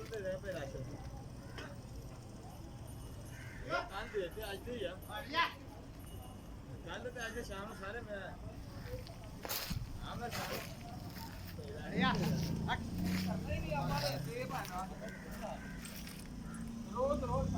ਤੇ ਰਹਿ ਪਏ ਰਸ਼ ਕੱਲ ਦੇ ਤੇ ਅੱਜ ਹੀ ਆ ਕੱਲ ਤੇ ਅੱਜ ਸ਼ਾਮ ਨੂੰ ਸਾਰੇ ਮੈਂ ਆਮਾ ਸ਼ਾਮ ਨਹੀਂ ਨਹੀਂ ਆਪਾਂ ਦੇ ਭਾਣਾ ਰੋਜ਼ ਰੋਜ਼